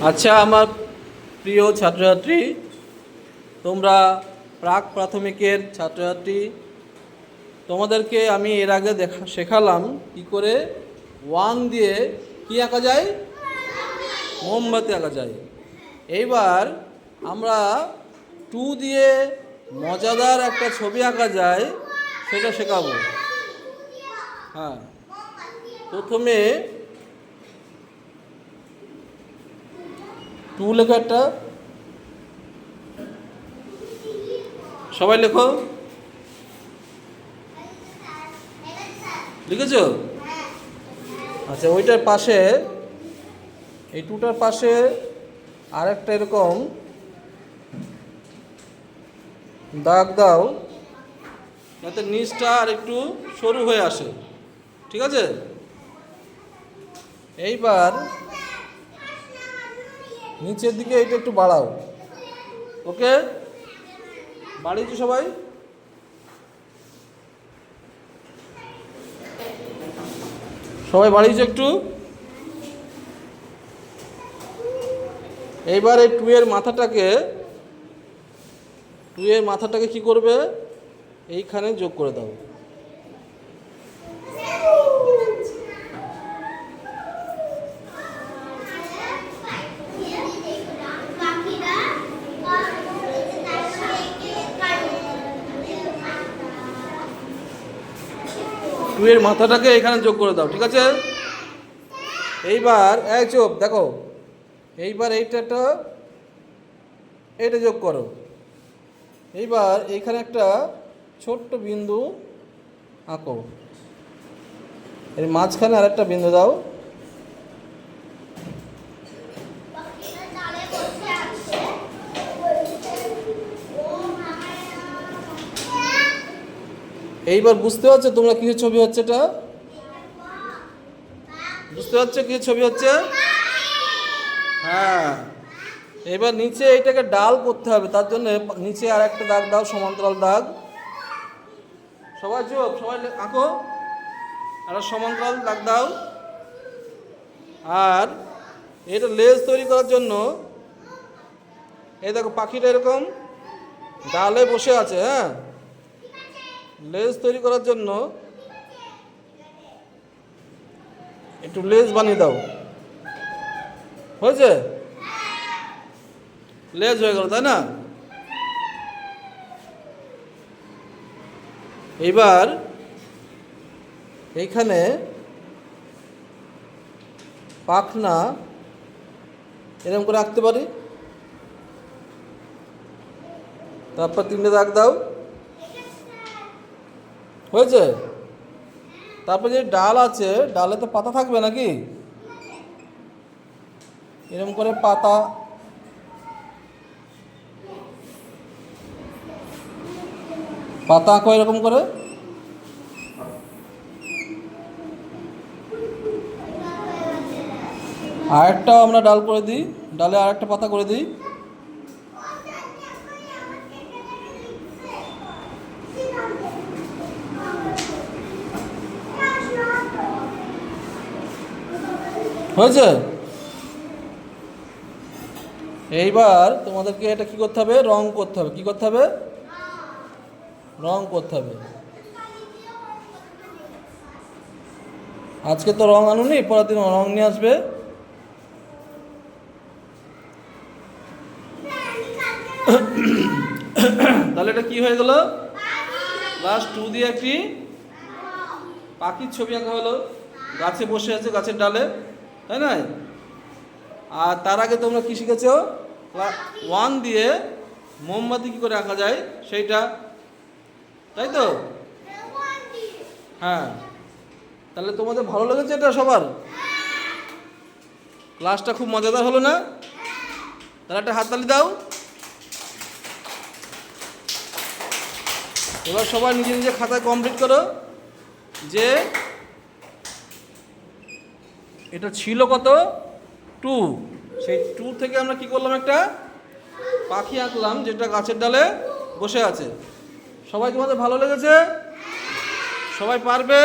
আচ্ছা আমার প্রিয় ছাত্রছাত্রী, তোমরা প্রাক প্রাথমিকের ছাত্রছাত্রী, তোমাদেরকে আমি এর আগে শেখালাম কি করে 1 দিয়ে কি আঁকা যায়, মোমবাতি আঁকা যায়। এইবার আমরা 2 দিয়ে মজাদার একটা ছবি আঁকা যায় সেটা শেখাবো। হ্যাঁ, প্রথমে 2 লেখো, একটা সবাই লেখো, লিখেছ? আচ্ছা, ওইটার পাশে, এই 2টার পাশে আরেকটা এরকম দাগ দাও যাতে নিচটা আর একটু সরু হয়ে আসে, ঠিক আছে? এইবার নিচের দিকে এটা একটু বাড়াও। ওকে, বাড়িয়েছো সবাই? সবাই বাড়িয়েছো একটু? এইবার এই 2 এর মাথাটাকে কি করবে, এইখানে যোগ করে দাও। এর মাথাটাকে এখানে যোগ করে দাও, ঠিক আছে? এইবার এই চোপ দেখো, এইবার এইটা যোগ করো। এইবার এইখানে একটা ছোট্ট বিন্দু আঁকো, এর মাঝখানে আরেকটা বিন্দু দাও। এইবার বুঝতে পারছো তোমরা কিসের ছবি হচ্ছে? এটা বুঝতে পারছো কিসের ছবি হচ্ছে? হ্যাঁ, এবার নিচে এইটাকে ডাল করতে হবে, তার জন্য নিচে আর একটা দাগ দাও, সমান্তরাল দাগ। সবাই চোপ, সবাই আঁকো, আর সমান্তরাল দাগ দাও। আর এটা লেজ তৈরি করার জন্য এই দেখো, পাখিটা এরকম ডালে বসে আছে। হ্যাঁ, লেজ তৈরি করার জন্য একটু লেজ বানিয়ে দাও। হয়েছে? লেজ হয়ে গেল, তাই না? এইবার এইখানে পাখনা এরকম করে আঁকতে পারি। তারপর 3টে দাগ দাও। হয়েছে? তারপর যে ডাল আছে, ডালে তো পাতা থাকবে নাকি? এরকম করে পাতা আঁকো এরকম করে। আরেকটাও আমরা ডাল করে দিই, ডালে আরেকটা পাতা করে দিই। হয়েছে? এইবার তোমাদেরকে এটা কি করতে হবে, রং করতে হবে। কি করতে হবে? রং করতে হবে। আজকে তো রং আনুনি, পরের দিন রং নিয়ে আসবে। তাহলে এটা কি হয়ে গেল? ক্লাস 2 দিয়ে একটি পাখির ছবি আঁকা হলো, গাছে বসে আছে, গাছের ডালে, তাই না? আর তার আগে তোমরা কি শিখেছ? 1 দিয়ে মোমবাতি কি করে আঁকা যায় সেইটা, তাই তো? হ্যাঁ, তাহলে তোমাদের ভালো লেগেছে এটা সবার? ক্লাসটা খুব মজাদার হলো না? তাহলে একটা হাততালি দাও। এবার সবাই নিজে নিজে খাতায় কমপ্লিট করো যে এটা ছিল কত, 2। সেই 2 থেকে আমরা কি করলাম, একটা পাখি আঁকলাম যেটা গাছের ডালে বসে আছে। সবাই তোমাদের ভালো লেগেছে? সবাই পারবে?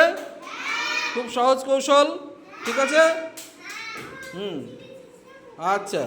খুব সহজ কৌশল, ঠিক আছে? আচ্ছা